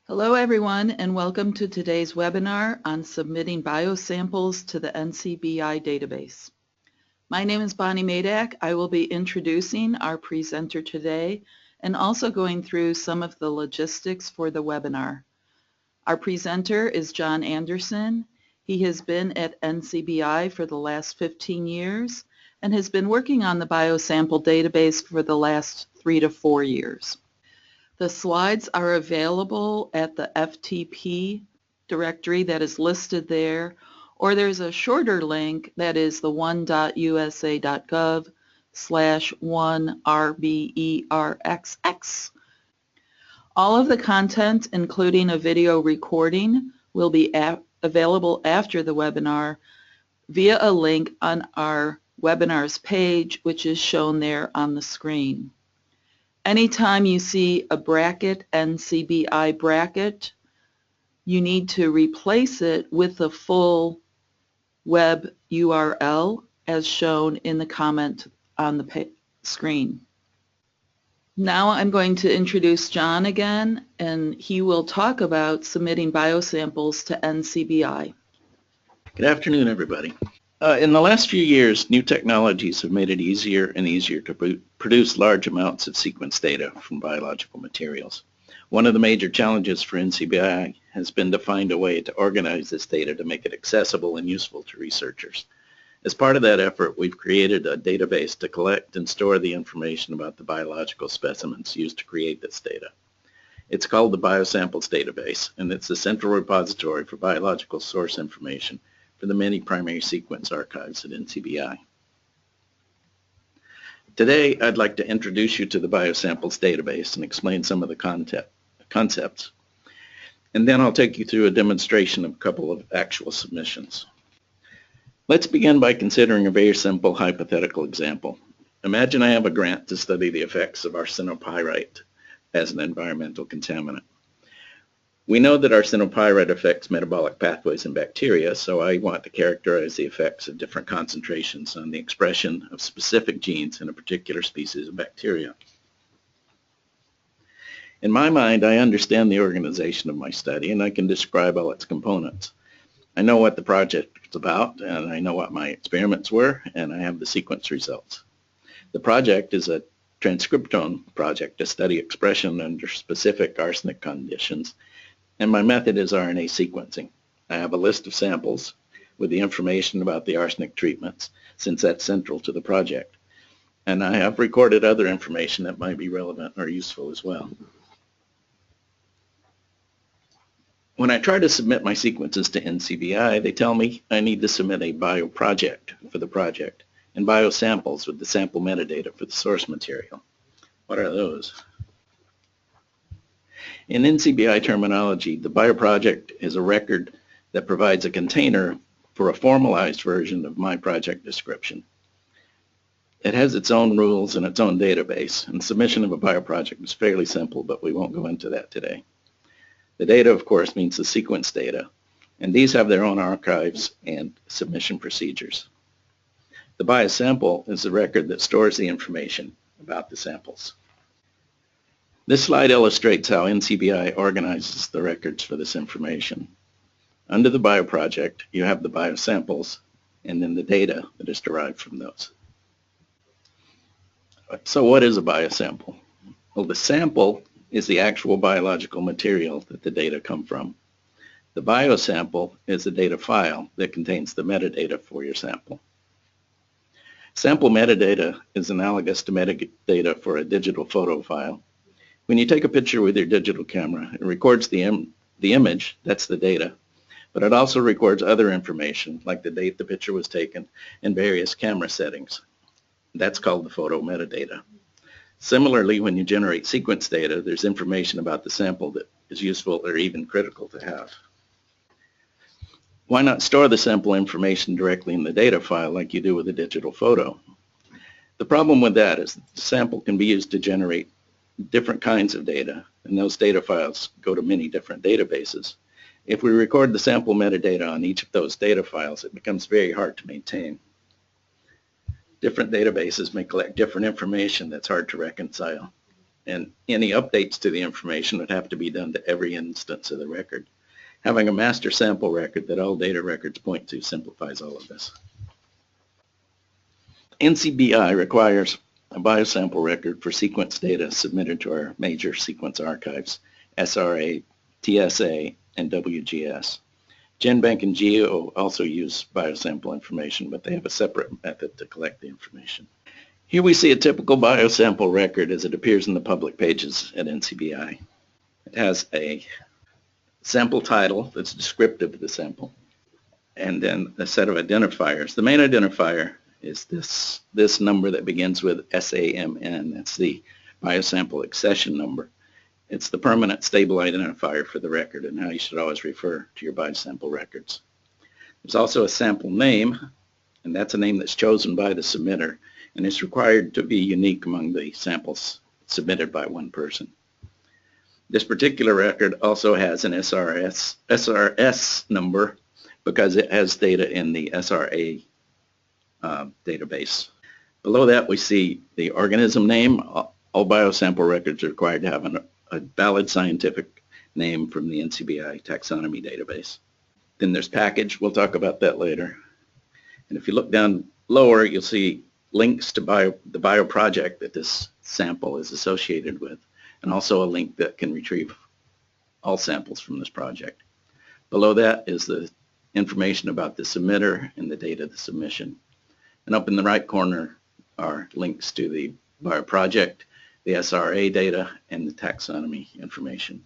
Hello everyone, and welcome to today's webinar on submitting biosamples to the NCBI database. My name is Bonnie Madak. I will be introducing our presenter today and also going through some of the logistics for the webinar. Our presenter is John Anderson. He has been at NCBI for the last 15 years and has been working on the biosample database for the last 3 to 4 years. The slides are available at the FTP directory that is listed there, or there's a shorter link that is the one.usa.gov/1RBERXX. All of the content, including a video recording, will be available after the webinar via a link on our webinars page, which is shown there on the screen. Anytime you see a bracket, NCBI bracket, you need to replace it with the full web URL as shown in the comment on the screen. Now I'm going to introduce John again, and he will talk about submitting biosamples to NCBI. Good afternoon, everybody. In the last few years, new technologies have made it easier and easier to produce large amounts of sequence data from biological materials. One of the major challenges for NCBI has been to find a way to organize this data to make it accessible and useful to researchers. As part of that effort, we've created a database to collect and store the information about the biological specimens used to create this data. It's called the BioSamples database, and it's the central repository for biological source information for the many primary sequence archives at NCBI. Today, I'd like to introduce you to the BioSamples database and explain some of the concepts. And then I'll take you through a demonstration of a couple of actual submissions. Let's begin by considering a very simple hypothetical example. Imagine I have a grant to study the effects of arsenopyrite as an environmental contaminant. We know that arsenopyrite affects metabolic pathways in bacteria, so I want to characterize the effects of different concentrations on the expression of specific genes in a particular species of bacteria. In my mind, I understand the organization of my study, and I can describe all its components. I know what the project is about, and I know what my experiments were, and I have the sequence results. The project is a transcriptome project to study expression under specific arsenic conditions, and my method is RNA sequencing. I have a list of samples with the information about the arsenic treatments, since that's central to the project. And I have recorded other information that might be relevant or useful as well. When I try to submit my sequences to NCBI, they tell me I need to submit a bioproject for the project and biosamples with the sample metadata for the source material. What are those? In NCBI terminology, the bioproject is a record that provides a container for a formalized version of my project description. It has its own rules and its own database, and submission of a bioproject is fairly simple, but we won't go into that today. The data, of course, means the sequence data, and these have their own archives and submission procedures. The biosample is the record that stores the information about the samples. This slide illustrates how NCBI organizes the records for this information. Under the bioproject, you have the biosamples and then the data that is derived from those. So what is a biosample? Well, the sample is the actual biological material that the data come from. The biosample is the data file that contains the metadata for your sample. Sample metadata is analogous to metadata for a digital photo file. When you take a picture with your digital camera, it records the image, that's the data, but it also records other information like the date the picture was taken and various camera settings. That's called the photo metadata. Similarly, when you generate sequence data, there's information about the sample that is useful or even critical to have. Why not store the sample information directly in the data file like you do with a digital photo? The problem with that is that the sample can be used to generate different kinds of data, and those data files go to many different databases. If we record the sample metadata on each of those data files, it becomes very hard to maintain. Different databases may collect different information that's hard to reconcile. and any updates to the information would have to be done to every instance of the record. Having a master sample record that all data records point to simplifies all of this. NCBI requires a biosample record for sequence data submitted to our major sequence archives, SRA, TSA, and WGS. GenBank and Geo also use biosample information, but they have a separate method to collect the information. Here we see a typical biosample record as it appears in the public pages at NCBI. It has a sample title that's descriptive of the sample, and then a set of identifiers. The main identifier is this number that begins with SAMN. That's the biosample accession number. It's the permanent stable identifier for the record and how you should always refer to your biosample records. There's also a sample name, and that's a name that's chosen by the submitter, and it's required to be unique among the samples submitted by one person. This particular record also has an SRS number because it has data in the SRA database. Below that we see the organism name. All biosample records are required to have a valid scientific name from the NCBI taxonomy database. Then there's package. We'll talk about that later. And if you look down lower, you'll see links to the bioproject that this sample is associated with, and also a link that can retrieve all samples from this project. Below that is the information about the submitter and the date of the submission. And up in the right corner are links to the bioproject, the SRA data, and the taxonomy information.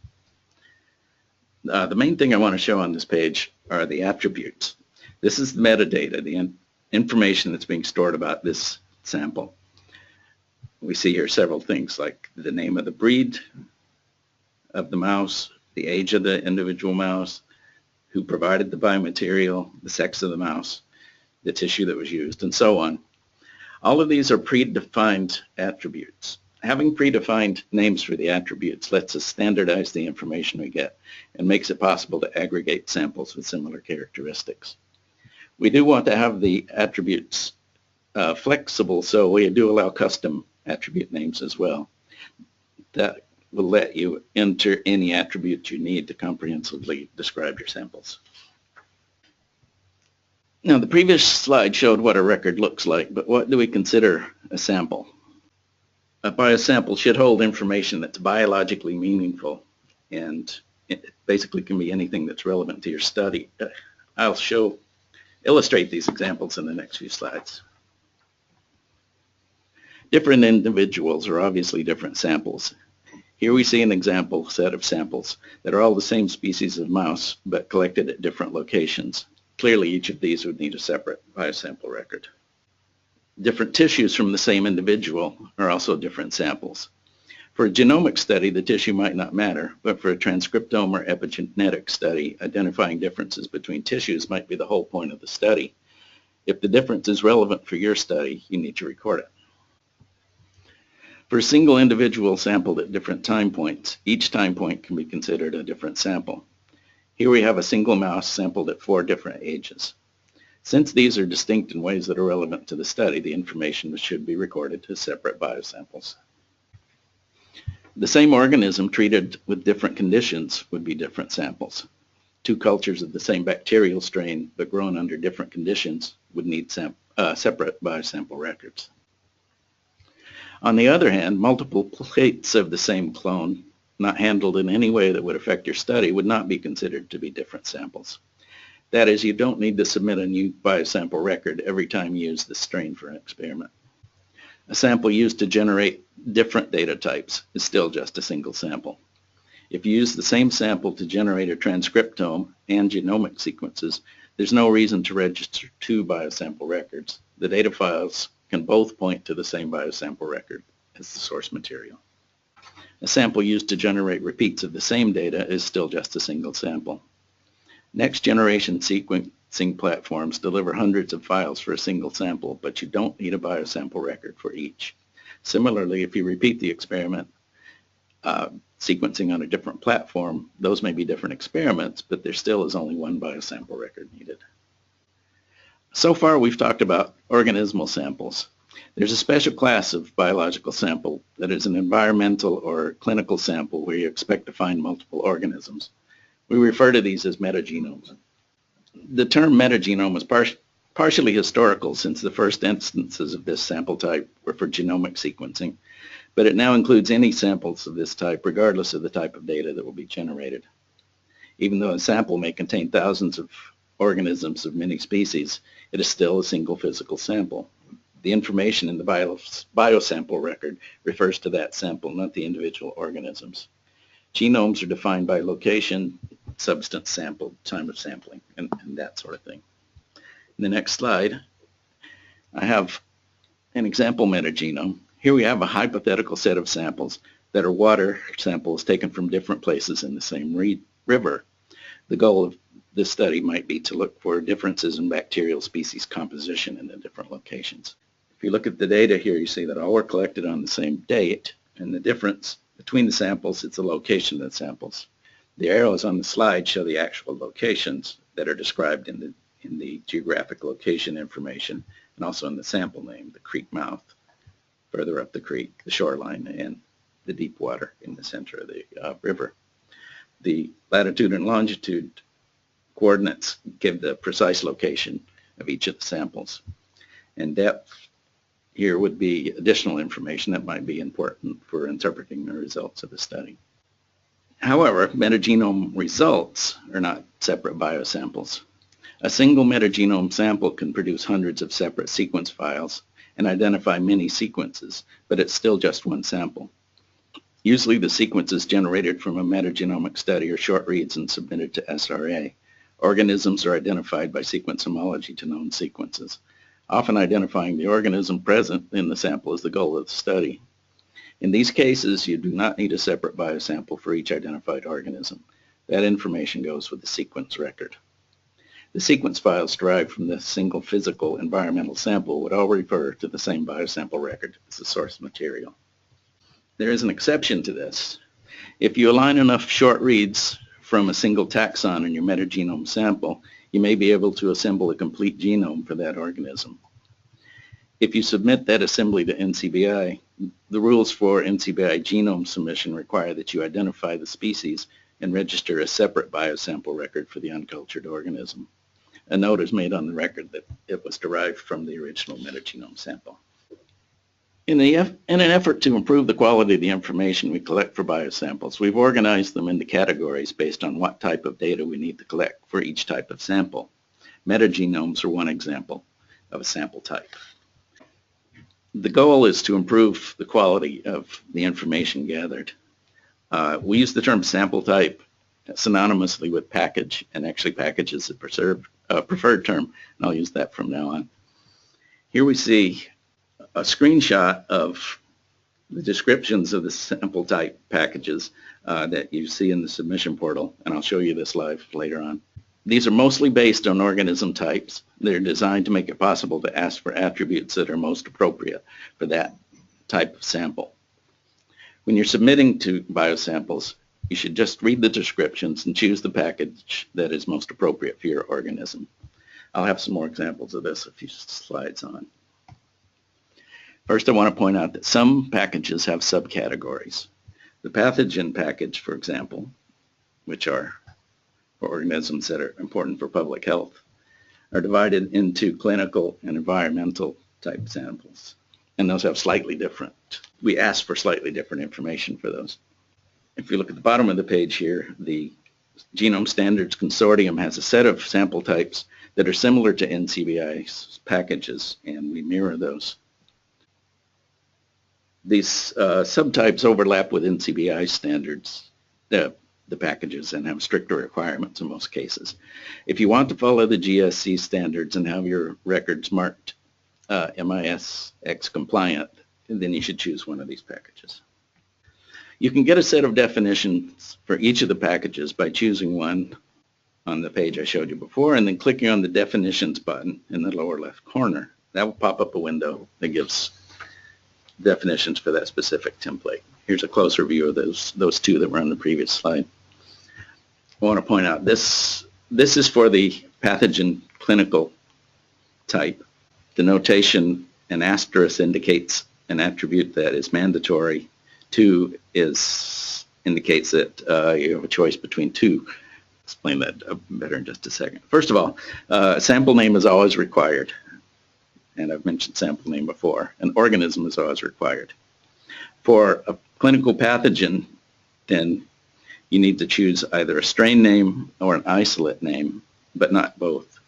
The main thing I want to show on this page are the attributes. This is the metadata, the information that's being stored about this sample. We see here several things like the name of the breed of the mouse, the age of the individual mouse, who provided the biomaterial, the sex of the mouse, the tissue that was used, and so on. All of these are predefined attributes. Having predefined names for the attributes lets us standardize the information we get and makes it possible to aggregate samples with similar characteristics. We do want to have the attributes flexible, so we do allow custom attribute names as well. That will let you enter any attribute you need to comprehensively describe your samples. Now, the previous slide showed what a record looks like, but what do we consider a sample? A biosample should hold information that's biologically meaningful, and it basically can be anything that's relevant to your study. I'll illustrate these examples in the next few slides. Different individuals are obviously different samples. Here we see an example set of samples that are all the same species of mouse, but collected at different locations. Clearly, each of these would need a separate biosample record. Different tissues from the same individual are also different samples. For a genomic study, the tissue might not matter, but for a transcriptome or epigenetic study, identifying differences between tissues might be the whole point of the study. If the difference is relevant for your study, you need to record it. For a single individual sampled at different time points, each time point can be considered a different sample. Here we have a single mouse sampled at 4 different ages. Since these are distinct in ways that are relevant to the study, the information should be recorded as separate biosamples. The same organism treated with different conditions would be different samples. 2 cultures of the same bacterial strain but grown under different conditions would need separate biosample records. On the other hand, multiple plates of the same clone, not handled in any way that would affect your study, would not be considered to be different samples. That is, you don't need to submit a new biosample record every time you use this strain for an experiment. A sample used to generate different data types is still just a single sample. If you use the same sample to generate a transcriptome and genomic sequences, there's no reason to register 2 biosample records. The data files can both point to the same biosample record as the source material. A sample used to generate repeats of the same data is still just a single sample. Next generation sequencing platforms deliver hundreds of files for a single sample, but you don't need a biosample record for each. Similarly, if you repeat the experiment sequencing on a different platform, those may be different experiments, but there still is only one biosample record needed. So far we've talked about organismal samples. There's a special class of biological sample that is an environmental or clinical sample where you expect to find multiple organisms. We refer to these as metagenomes. The term metagenome is partially historical, since the first instances of this sample type were for genomic sequencing, but it now includes any samples of this type regardless of the type of data that will be generated. Even though a sample may contain thousands of organisms of many species, it is still a single physical sample. The information in the biosample record refers to that sample, not the individual organisms. Genomes are defined by location, substance sampled, time of sampling, and that sort of thing. In the next slide, I have an example metagenome. Here we have a hypothetical set of samples that are water samples taken from different places in the same river. The goal of this study might be to look for differences in bacterial species composition in the different locations. If you look at the data here, you see that all were collected on the same date, and the difference between the samples is the location of the samples. The arrows on the slide show the actual locations that are described in the geographic location information, and also in the sample name, the creek mouth, further up the creek, the shoreline, and the deep water in the center of the river. The latitude and longitude coordinates give the precise location of each of the samples. And depth here would be additional information that might be important for interpreting the results of the study. However, metagenome results are not separate biosamples. A single metagenome sample can produce hundreds of separate sequence files and identify many sequences, but it's still just one sample. Usually the sequences generated from a metagenomic study are short reads and submitted to SRA. Organisms are identified by sequence homology to known sequences. Often identifying the organism present in the sample is the goal of the study. In these cases, you do not need a separate biosample for each identified organism. That information goes with the sequence record. The sequence files derived from the single physical environmental sample would all refer to the same biosample record as the source material. There is an exception to this. If you align enough short reads from a single taxon in your metagenome sample, you may be able to assemble a complete genome for that organism. If you submit that assembly to NCBI, the rules for NCBI genome submission require that you identify the species and register a separate biosample record for the uncultured organism. A note is made on the record that it was derived from the original metagenome sample. In an effort to improve the quality of the information we collect for biosamples, we've organized them into categories based on what type of data we need to collect for each type of sample. Metagenomes are one example of a sample type. The goal is to improve the quality of the information gathered. We use the term sample type synonymously with package, and actually package is a preferred term, and I'll use that from now on. Here we see a screenshot of the descriptions of the sample type packages that you see in the submission portal, and I'll show you this live later on. These are mostly based on organism types. They're designed to make it possible to ask for attributes that are most appropriate for that type of sample. When you're submitting to biosamples, you should just read the descriptions and choose the package that is most appropriate for your organism. I'll have some more examples of this a few slides on. First, I want to point out that some packages have subcategories. The pathogen package, for example, which are for organisms that are important for public health, are divided into clinical and environmental type samples. And those have slightly different, we ask for slightly different information for those. If you look at the bottom of the page here, the Genome Standards Consortium has a set of sample types that are similar to NCBI's packages, and we mirror those. These subtypes overlap with NCBI standards, the packages, and have stricter requirements in most cases. If you want to follow the GSC standards and have your records marked MISX compliant, then you should choose one of these packages. You can get a set of definitions for each of the packages by choosing one on the page I showed you before, and then clicking on the definitions button in the lower left corner. That will pop up a window that gives definitions for that specific template. Here's a closer view of those two that were on the previous slide. I want to point out this is for the pathogen clinical type. The notation an asterisk indicates an attribute that is mandatory. 2 indicates that you have a choice between 2. Explain that better in just a second. First of all, sample name is always required. And I've mentioned sample name before. An organism is always required. For a clinical pathogen, then you need to choose either a strain name or an isolate name, but not both.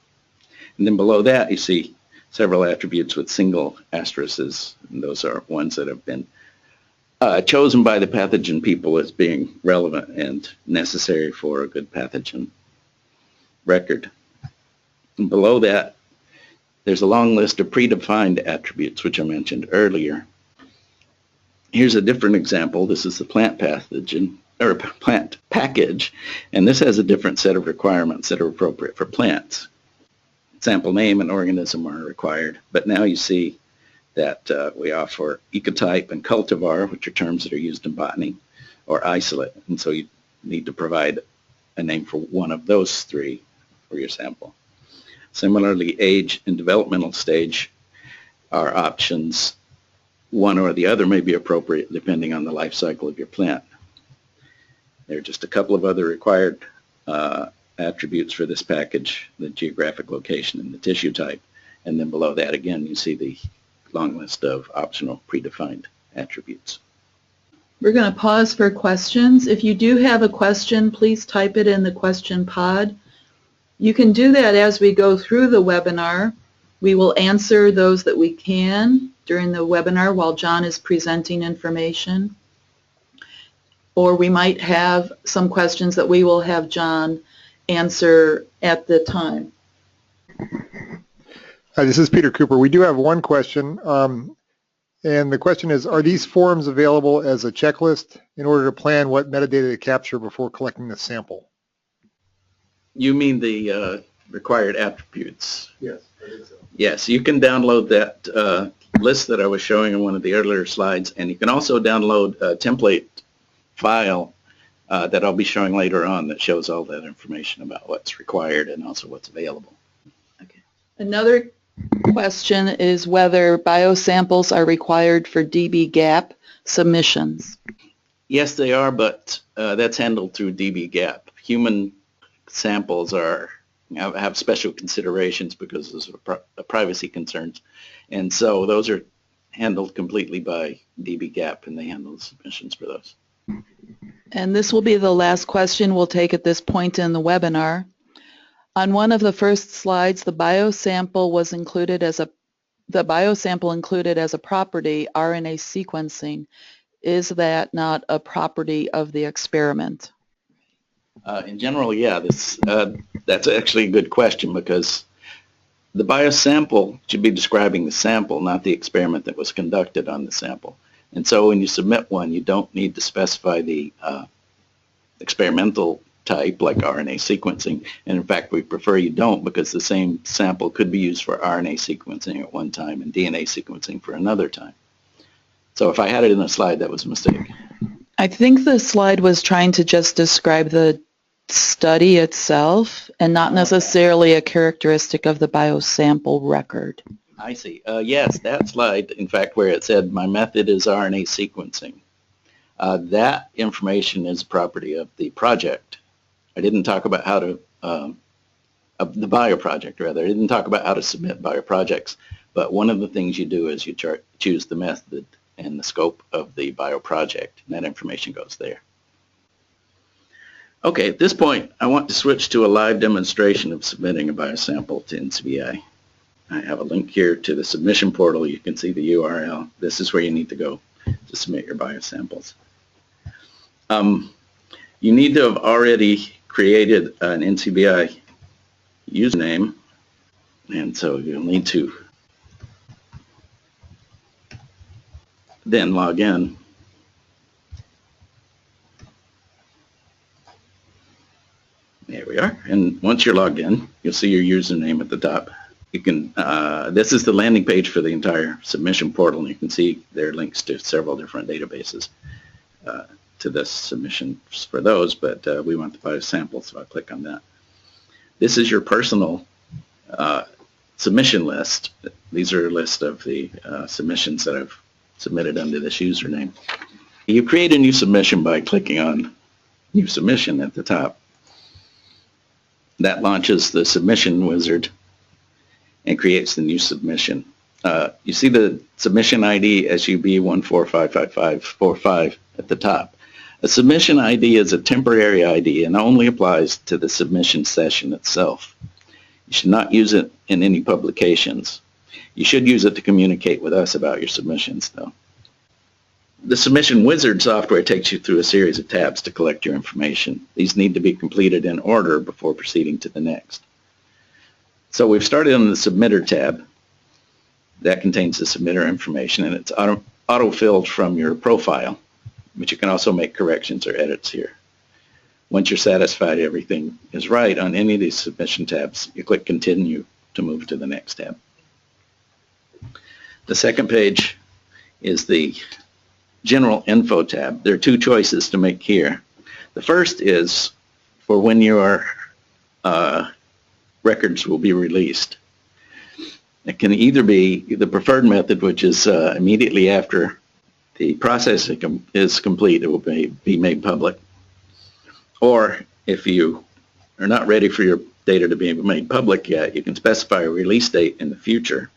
And then below that, you see several attributes with single asterisks, and those are ones that have been chosen by the pathogen people as being relevant and necessary for a good pathogen record. And below that, there's a long list of predefined attributes, which I mentioned earlier. Here's a different example. This is the plant pathogen, or plant package, and this has a different set of requirements that are appropriate for plants. Sample name and organism are required, but now you see that we offer ecotype and cultivar, which are terms that are used in botany, or isolate, and so you need to provide a name for one of those 3 for your sample. Similarly, age and developmental stage are options. One or the other may be appropriate depending on the life cycle of your plant. There are just a couple of other required attributes for this package, the geographic location and the tissue type. And then below that, again, you see the long list of optional predefined attributes. We're going to pause for questions. If you do have a question, please type it in the question pod. You can do that as we go through the webinar. We will answer those that we can during the webinar while John is presenting information. Or we might have some questions that we will have John answer at the time. Hi, this is Peter Cooper. We do have one question, and the question is, are these forms available as a checklist in order to plan what metadata to capture before collecting the sample? You mean the required attributes? Yes, I think so. Yes, you can download that list that I was showing in one of the earlier slides, and you can also download a template file that I'll be showing later on that shows all that information about what's required and also what's available. Okay. Another question is whether biosamples are required for dbGaP submissions. Yes, they are, but that's handled through dbGaP. Human samples have special considerations because of privacy concerns, and so those are handled completely by dbGaP, and they handle the submissions for those. And this will be the last question we'll take at this point in the webinar. On one of the first slides, the biosample included as a property RNA sequencing. Is that not a property of the experiment? In general, yeah, that's actually a good question because the biosample should be describing the sample, not the experiment that was conducted on the sample. And so when you submit one, you don't need to specify the experimental type like RNA sequencing. And in fact, we prefer you don't because the same sample could be used for RNA sequencing at one time and DNA sequencing for another time. So if I had it in a slide, that was a mistake. I think the slide was trying to just describe the study itself and not necessarily a characteristic of the biosample record. I see. Yes, that slide, in fact, where it said my method is RNA sequencing, that information is property of the project. I didn't talk about how to, of the bioproject rather, I didn't talk about how to submit bioprojects, but one of the things you do is you choose the method and the scope of the bioproject, and that information goes there. Okay, at this point, I want to switch to a live demonstration of submitting a biosample to NCBI. I have a link here to the submission portal. You can see the URL. This is where you need to go to submit your biosamples. You need to have already created an NCBI username, and so you'll need to then log in. There we are. And once you're logged in, you'll see your username at the top. You can, this is the landing page for the entire submission portal, and you can see there are links to several different databases to this submission for those, but we want the biosample, so I'll click on that. This is your personal submission list. These are a list of the submissions that I've submitted under this username. You create a new submission by clicking on New Submission at the top. That launches the submission wizard and creates the new submission. You see the submission ID SUB14555545 at the top. A submission ID is a temporary ID and only applies to the submission session itself. You should not use it in any publications. You should use it to communicate with us about your submissions, though. The Submission Wizard software takes you through a series of tabs to collect your information. These need to be completed in order before proceeding to the next. So we've started on the Submitter tab. That contains the submitter information, and it's auto-filled from your profile, but you can also make corrections or edits here. Once you're satisfied everything is right on any of these submission tabs, you click Continue to move to the next tab. The second page is the General Info tab. There are two choices to make here. The first is for when your records will be released. It can either be the preferred method, which is immediately after the process is complete, it will be made public. Or if you are not ready for your data to be made public yet, you can specify a release date in the future.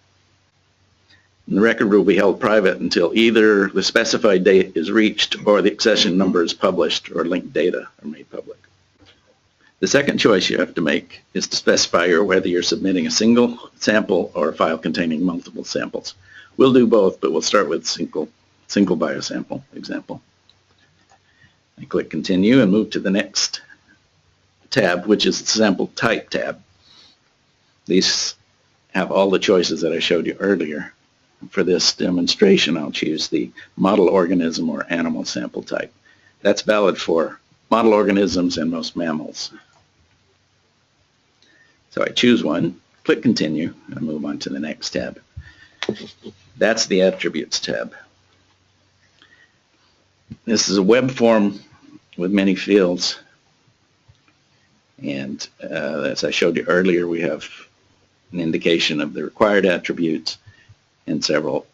And the record will be held private until either the specified date is reached or the accession number is published or linked data are made public. The second choice you have to make is to specify whether you're submitting a single sample or a file containing multiple samples. We'll do both, but we'll start with single biosample example. I click Continue and move to the next tab, which is the Sample Type tab. These have all the choices that I showed you earlier. For this demonstration, I'll choose the model organism or animal sample type. That's valid for model organisms and most mammals. So I choose one, click Continue, and move on to the next tab. That's the Attributes tab. This is a web form with many fields, and as I showed you earlier, we have an indication of the required attributes and several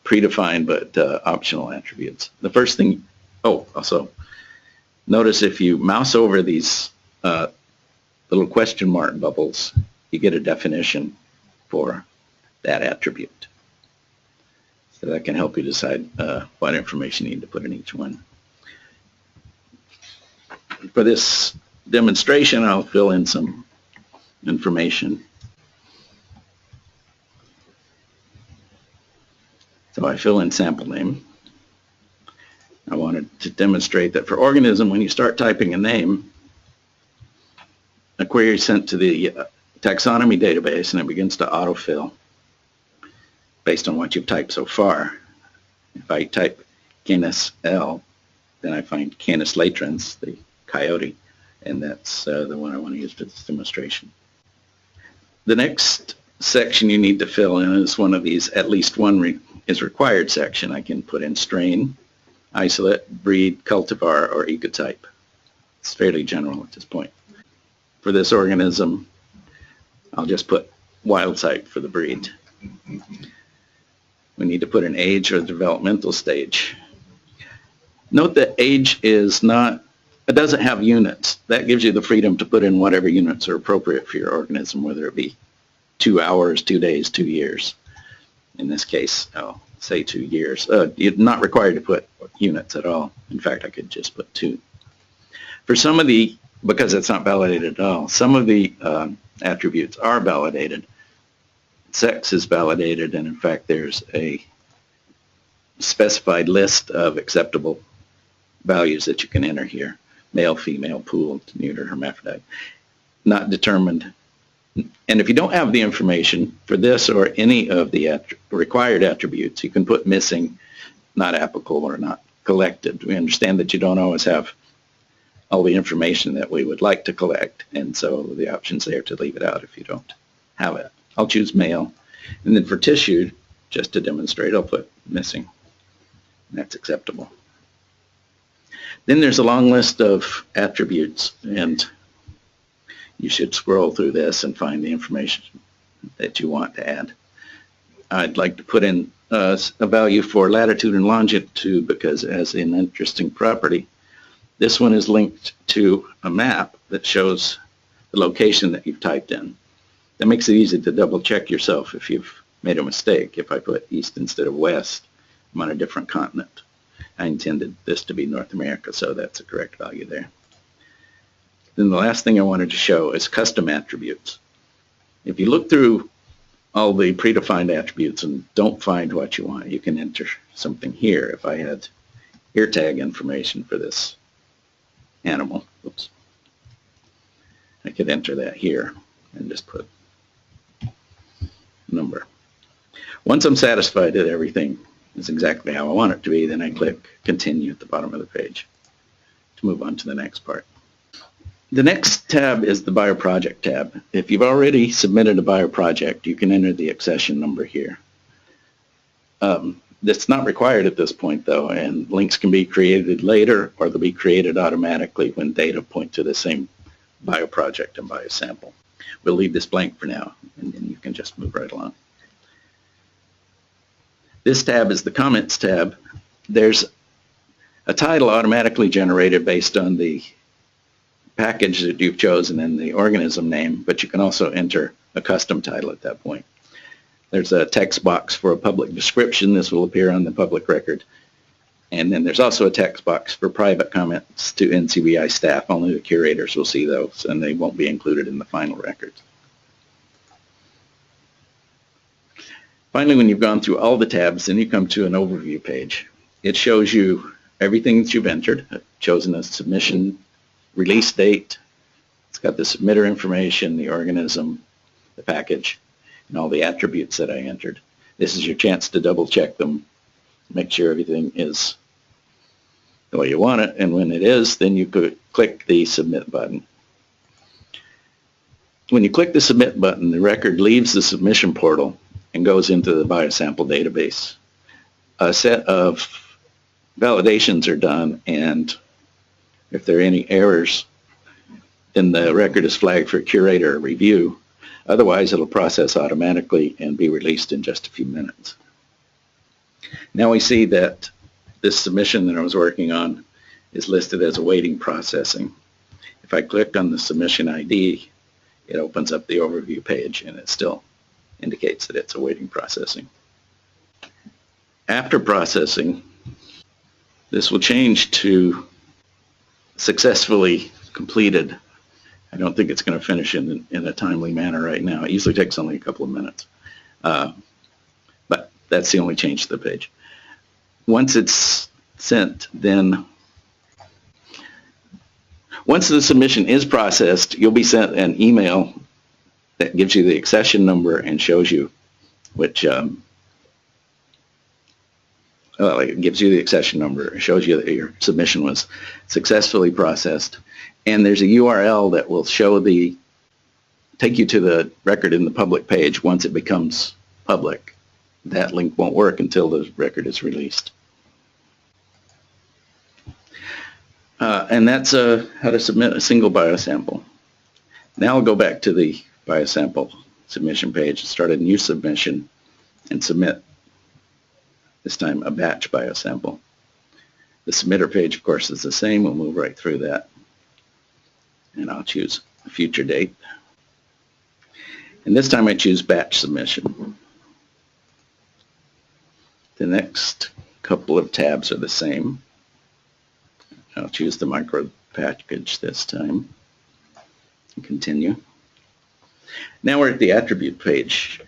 predefined but optional attributes. The first thing, also notice if you mouse over these little question mark bubbles, you get a definition for that attribute. So that can help you decide what information you need to put in each one. For this demonstration, I'll fill in some information. So I fill in sample name. I wanted to demonstrate that for organism, when you start typing a name, a query is sent to the taxonomy database and it begins to autofill based on what you've typed so far. If I type Canis L, then I find Canis latrans, the coyote, and that's the one I want to use for this demonstration. The next section you need to fill in is one of these at least one is required section. I can put in strain, isolate, breed, cultivar, or ecotype. It's fairly general at this point. For this organism, I'll just put wild type for the breed. We need to put an age or developmental stage. Note that age is not, it doesn't have units. That gives you the freedom to put in whatever units are appropriate for your organism, whether it be 2 hours, 2 days, 2 years. In this case, I'll say 2 years. You're not required to put units at all. In fact, I could just put 2. For some of the, because it's not validated at all, some of the attributes are validated. Sex is validated, and in fact, there's a specified list of acceptable values that you can enter here. Male, female, pooled, neuter, hermaphrodite. Not determined. And if you don't have the information for this or any of the required attributes, you can put missing, not applicable, or not collected. We understand that you don't always have all the information that we would like to collect, and so the option's there to leave it out if you don't have it. I'll choose male, and then for tissue, just to demonstrate, I'll put missing. That's acceptable. Then there's a long list of attributes, and you should scroll through this and find the information that you want to add. I'd like to put in a value for latitude and longitude because it has an interesting property. This one is linked to a map that shows the location that you've typed in. That makes it easy to double check yourself if you've made a mistake. If I put east instead of west, I'm on a different continent. I intended this to be North America, so that's a correct value there. Then the last thing I wanted to show is custom attributes. If you look through all the predefined attributes and don't find what you want, you can enter something here. If I had ear tag information for this animal, oops, I could enter that here and just put number. Once I'm satisfied that everything is exactly how I want it to be, then I click continue at the bottom of the page to move on to the next part. The next tab is the bioproject tab. If you've already submitted a bioproject, you can enter the accession number here. That's not required at this point though, and links can be created later or they'll be created automatically when data point to the same bioproject and biosample. We'll leave this blank for now, and then you can just move right along. This tab is the comments tab. There's a title automatically generated based on the package that you've chosen and the organism name, but you can also enter a custom title at that point. There's a text box for a public description. This will appear on the public record. And then there's also a text box for private comments to NCBI staff. Only the curators will see those, and they won't be included in the final records. Finally, when you've gone through all the tabs, then you come to an overview page. It shows you everything that you've entered. I've chosen a submission release date. It's got the submitter information, the organism, the package, and all the attributes that I entered. This is your chance to double check them, make sure everything is the way you want it, and when it is, then you could click the submit button. When you click the submit button, the record leaves the submission portal and goes into the biosample database. A set of validations are done, and if there are any errors, then the record is flagged for curator review. Otherwise, it'll process automatically and be released in just a few minutes. Now we see that this submission that I was working on is listed as awaiting processing. If I click on the submission ID, it opens up the overview page and it still indicates that it's awaiting processing. After processing, this will change to successfully completed. I don't think it's going to finish in a timely manner right now. It usually takes only a couple of minutes. But that's the only change to the page. Once it's sent, then once the submission is processed, you'll be sent an email that gives you the accession number and shows you which, it gives you the accession number, shows you that your submission was successfully processed, and there's a URL that will show take you to the record in the public page once it becomes public. That link won't work until the record is released. And that's how to submit a single biosample. Now I'll go back to the biosample submission page and start a new submission and submit, this time, a batch biosample. The submitter page, of course, is the same. We'll move right through that. And I'll choose a future date. And this time I choose batch submission. The next couple of tabs are the same. I'll choose the micro package this time and continue. Now we're at the attribute page.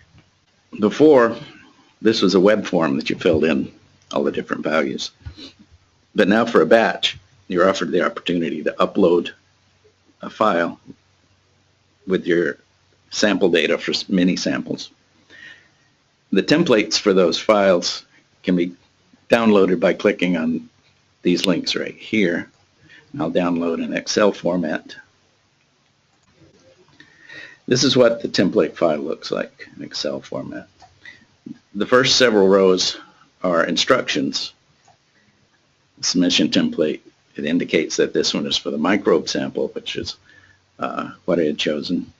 Before, this was a web form that you filled in all the different values. But now for a batch, you're offered the opportunity to upload a file with your sample data for many samples. The templates for those files can be downloaded by clicking on these links right here. I'll download an Excel format. This is what the template file looks like, an Excel format. The first several rows are instructions. The submission template, it indicates that this one is for the microbe sample, which is what I had chosen.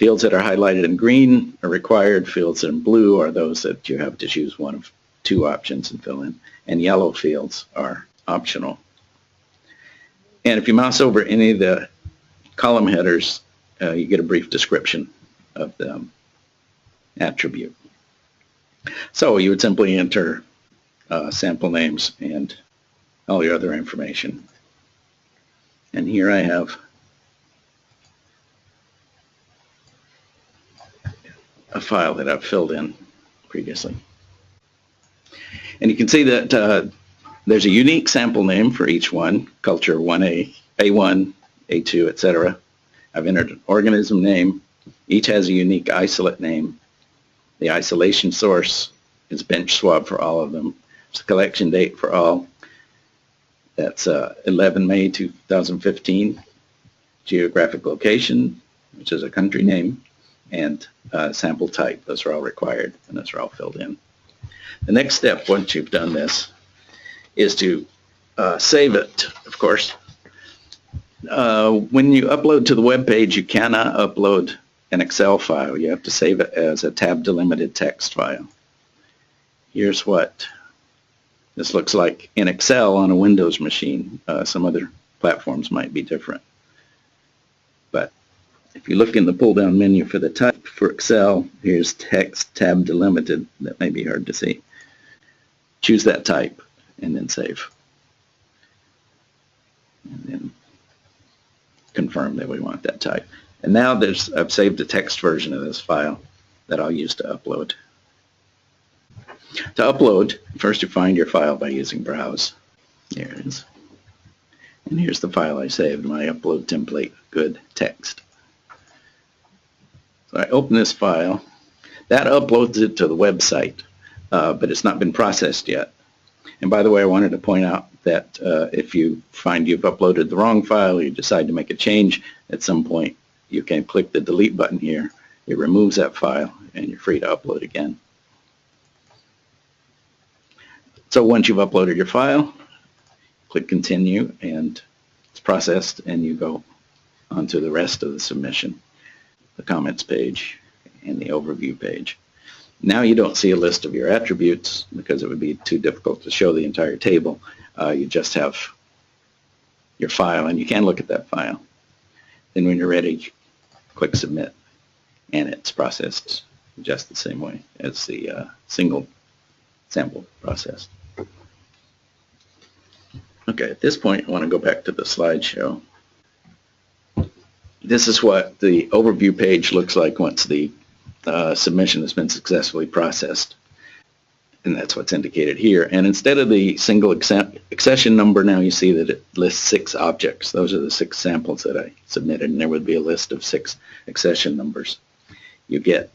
Fields that are highlighted in green are required. Fields in blue are those that you have to choose one of two options and fill in. And yellow fields are optional. And if you mouse over any of the column headers, you get a brief description of the attribute. So you would simply enter sample names and all your other information. And here I have a file that I've filled in previously. And you can see that there's a unique sample name for each one, culture 1A, A1, A2, etc. I've entered an organism name. Each has a unique isolate name. The isolation source is bench swab for all of them. It's a collection date for all. That's 11 May 2015. Geographic location, which is a country name, and sample type. Those are all required, and those are all filled in. The next step, once you've done this, is to save it, of course. When you upload to the web page, you cannot upload an Excel file. You have to save it as a tab-delimited text file. Here's what this looks like in Excel on a Windows machine. Some other platforms might be different. But if you look in the pull-down menu for the type for Excel, here's text tab delimited. That may be hard to see. Choose that type and then save. And then confirm that we want that type. And now I've saved the text version of this file that I'll use to upload. To upload, first you find your file by using Browse. There it is. And here's the file I saved, my upload template, good text. So I open this file. That uploads it to the website, but it's not been processed yet. And by the way, I wanted to point out that if you find you've uploaded the wrong file, or you decide to make a change at some point, you can click the delete button here. It removes that file, and you're free to upload again. So once you've uploaded your file, click continue, and it's processed, and you go on to the rest of the submission, the comments page and the overview page. Now you don't see a list of your attributes because it would be too difficult to show the entire table. You just have your file, and you can look at that file. Then when you're ready, click submit, and it's processed just the same way as the single sample process. Okay, at this point, I want to go back to the slideshow. This is what the overview page looks like once the submission has been successfully processed. And that's what's indicated here. And instead of the single accession number, now you see that it lists 6 objects. Those are the 6 samples that I submitted, and there would be a list of 6 accession numbers. You get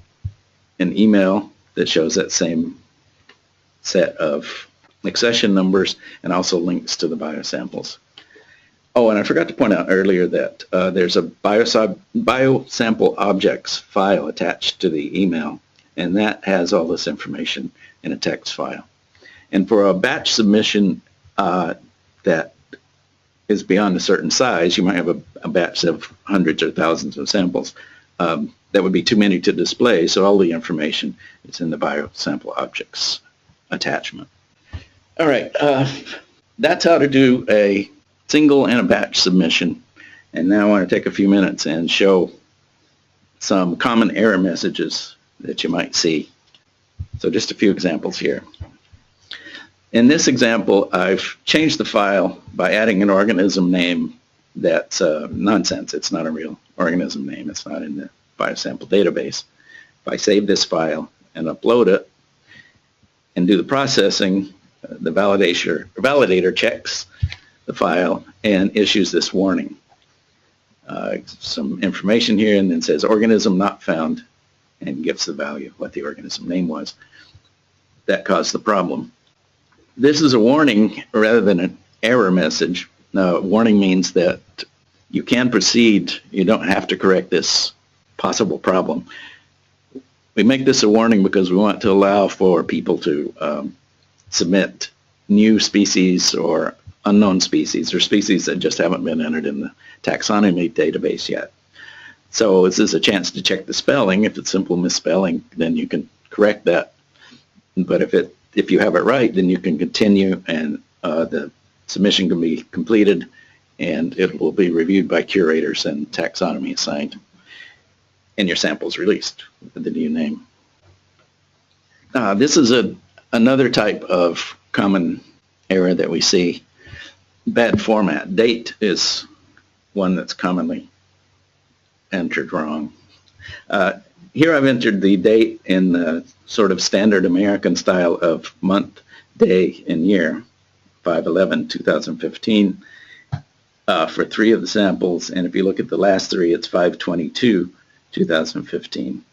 an email that shows that same set of accession numbers and also links to the biosamples. Oh, and I forgot to point out earlier that there's a biosample objects file attached to the email, and that has all this information in a text file. And for a batch submission that is beyond a certain size, you might have a batch of hundreds or thousands of samples. That would be too many to display, so all the information is in the biosample objects attachment. All right, that's how to do a single and a batch submission. And now I want to take a few minutes and show some common error messages that you might see. So just a few examples here. In this example, I've changed the file by adding an organism name that's nonsense. It's not a real organism name. It's not in the biosample database. If I save this file and upload it and do the processing, the validator checks the file and issues this warning. Some information here, and then says organism not found, and gives the value of what the organism name was. That caused the problem. This is a warning rather than an error message. Now, warning means that you can proceed. You don't have to correct this possible problem. We make this a warning because we want to allow for people to submit new species or unknown species, or species that just haven't been entered in the taxonomy database yet. So this is a chance to check the spelling. If it's simple misspelling, then you can correct that. But if you have it right, then you can continue, and the submission can be completed, and it will be reviewed by curators and taxonomy assigned, and your samples released with the new name. This is another type of common error that we see. Bad format. Date is one that's commonly entered wrong. Here I've entered the date in the sort of standard American style of month, day, and year, 5/11/2015, for 3 of the samples, and if you look at the last 3, it's 5/22/2015.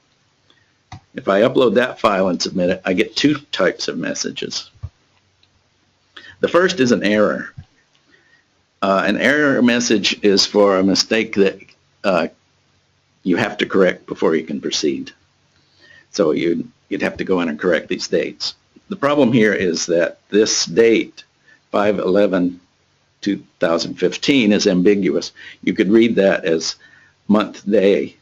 If I upload that file and submit it, I get 2 types of messages. The first is an error. An error message is for a mistake that you have to correct before you can proceed. So you'd have to go in and correct these dates. The problem here is that this date, 5/11/2015, is ambiguous. You could read that as month, day,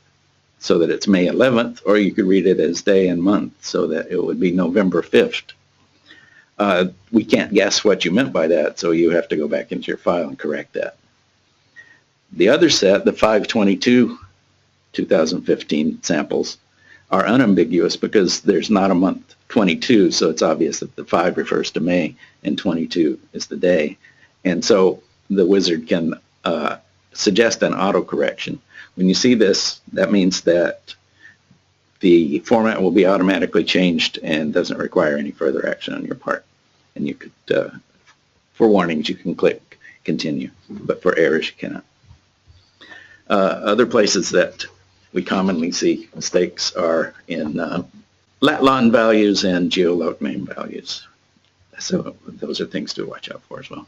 so that it's May 11th, or you could read it as day and month, so that it would be November 5th. We can't guess what you meant by that, so you have to go back into your file and correct that. The other set, the 5/22/2015 samples, are unambiguous because there's not a month 22, so it's obvious that the 5 refers to May and 22 is the day. And so the wizard can suggest an autocorrection. When you see this, that means that the format will be automatically changed and doesn't require any further action on your part. And you could, for warnings, you can click continue, but for errors you cannot. Other places that we commonly see mistakes are in lat/lon values and geoloc name values. So those are things to watch out for as well.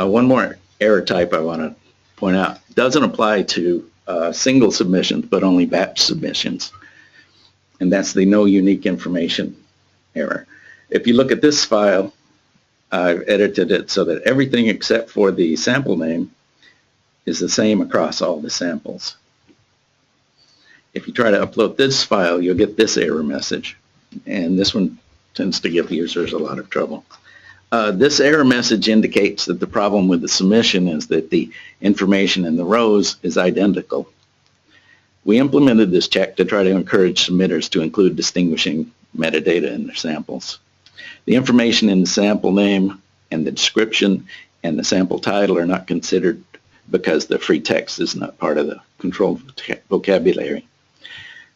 One more error type I want to point out doesn't apply to single submissions, but only batch submissions. And that's the no unique information error. If you look at this file, I've edited it so that everything except for the sample name is the same across all the samples. If you try to upload this file, you'll get this error message. And this one tends to give users a lot of trouble. This error message indicates that the problem with the submission is that the information in the rows is identical. We implemented this check to try to encourage submitters to include distinguishing metadata in their samples. The information in the sample name and the description and the sample title are not considered because the free text is not part of the controlled vocabulary.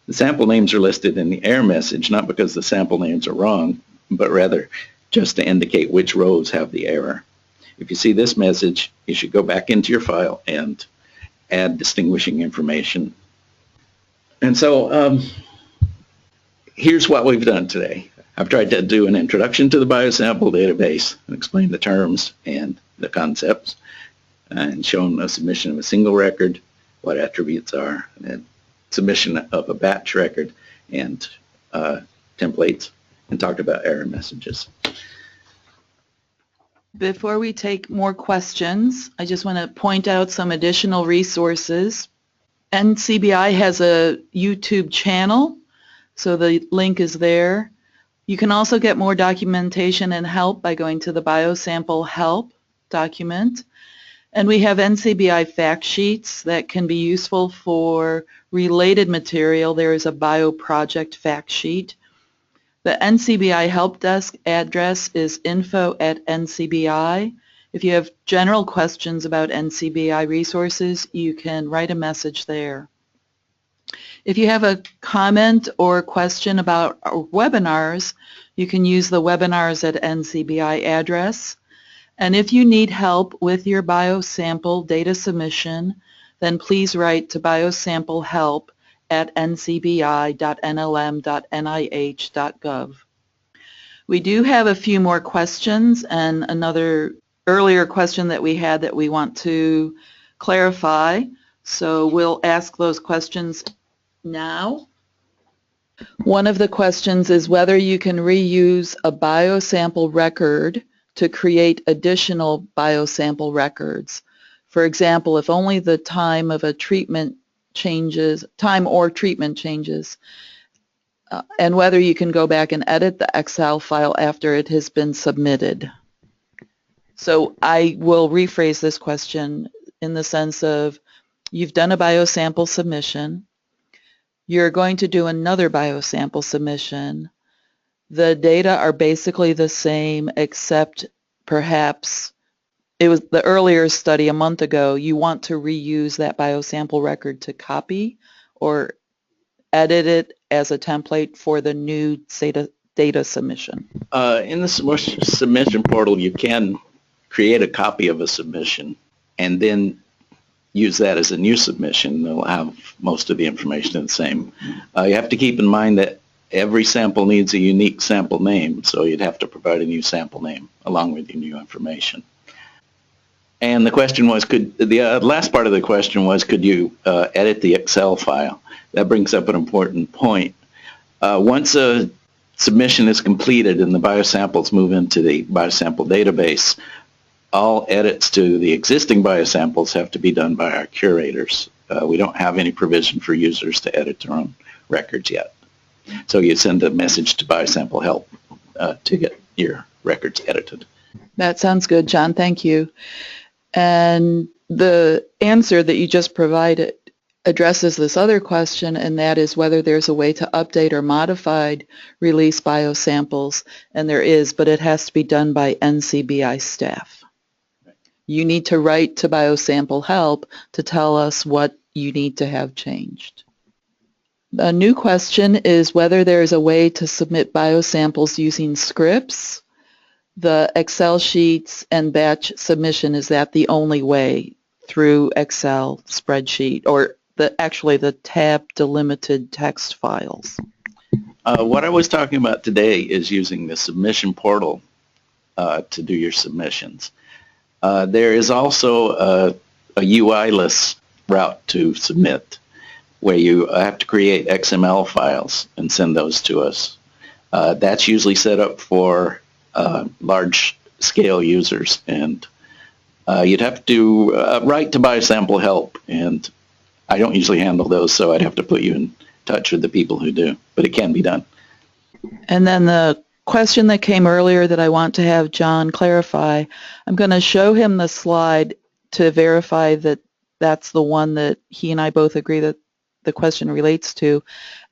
The sample names are listed in the error message not because the sample names are wrong, but rather just to indicate which rows have the error. If you see this message, you should go back into your file and add distinguishing information. And so here's what we've done today. I've tried to do an introduction to the BioSample database and explain the terms and the concepts, and shown a submission of a single record, what attributes are, and submission of a batch record, and templates, and talked about error messages. Before we take more questions, I just want to point out some additional resources. NCBI has a YouTube channel, so the link is there. You can also get more documentation and help by going to the BioSample help document. And we have NCBI fact sheets that can be useful for related material. There is a bioproject fact sheet. The NCBI help desk address is info@ncbi. If you have general questions about NCBI resources, you can write a message there. If you have a comment or question about our webinars, you can use the webinars@ncbi address. And if you need help with your BioSample data submission, then please write to biosamplehelp@ncbi.nlm.nih.gov. We do have a few more questions and another earlier question that we had that we want to clarify. So we'll ask those questions now. One of the questions is whether you can reuse a BioSample record to create additional BioSample records. For example, if only the time of a treatment changes, time or treatment changes, and whether you can go back and edit the Excel file after it has been submitted. So I will rephrase this question in the sense of, you've done a biosample submission, you're going to do another biosample submission. The data are basically the same, except perhaps it was the earlier study a month ago, you want to reuse that biosample record to copy or edit it as a template for the new data submission. In the submission portal, you can create a copy of a submission and then use that as a new submission. They'll have most of the information the same. You have to keep in mind that every sample needs a unique sample name, so you'd have to provide a new sample name along with your new information. And the question was, the last part of the question was, could you edit the Excel file? That brings up an important point. Once a submission is completed and the biosamples move into the biosample database, all edits to the existing biosamples have to be done by our curators. We don't have any provision for users to edit their own records yet. So you send a message to biosample help to get your records edited. That sounds good, John. Thank you. And the answer that you just provided addresses this other question, and that is whether there's a way to update or modify release biosamples. And there is, but it has to be done by NCBI staff. You need to write to biosample help to tell us what you need to have changed. A new question is whether there is a way to submit biosamples using scripts. The Excel sheets and batch submission, is that the only way through Excel spreadsheet, or actually the tab delimited text files? What I was talking about today is using the submission portal to do your submissions. There is also a UI-less route to submit, where you have to create XML files and send those to us. That's usually set up for large-scale users, and you'd have to write to biosample help, and I don't usually handle those, so I'd have to put you in touch with the people who do, but it can be done. And then the question that came earlier that I want to have John clarify, I'm going to show him the slide to verify that that's the one that he and I both agree that the question relates to,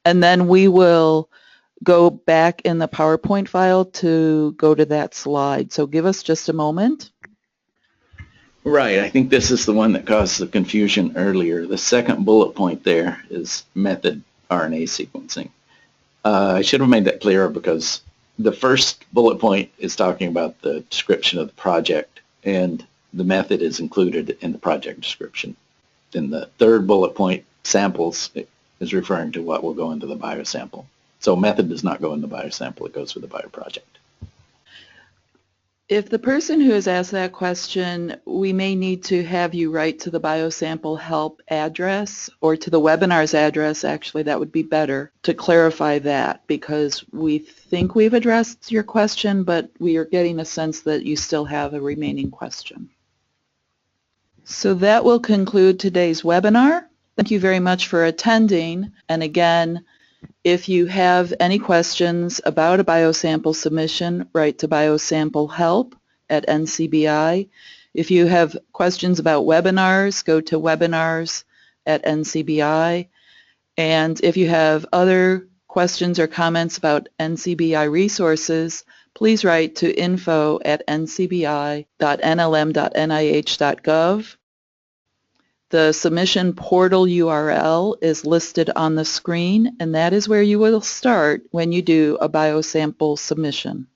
and then we will go back in the PowerPoint file to go to that slide. So give us just a moment. Right, I think this is the one that caused the confusion earlier. The second bullet point there is method RNA sequencing. I should have made that clearer because the first bullet point is talking about the description of the project, and the method is included in the project description. Then the third bullet point, samples, is referring to what will go into the biosample. So method does not go in the biosample, it goes with the bioproject. If the person who has asked that question, we may need to have you write to the biosample help address, or to the webinar's address, actually that would be better, to clarify that, because we think we've addressed your question, but we are getting a sense that you still have a remaining question. So that will conclude today's webinar. Thank you very much for attending, and again, if you have any questions about a biosample submission, write to biosample help at NCBI. If you have questions about webinars, go to webinars at NCBI. And if you have other questions or comments about NCBI resources, please write to info@ncbi.nlm.nih.gov. The submission portal URL is listed on the screen, and that is where you will start when you do a biosample submission.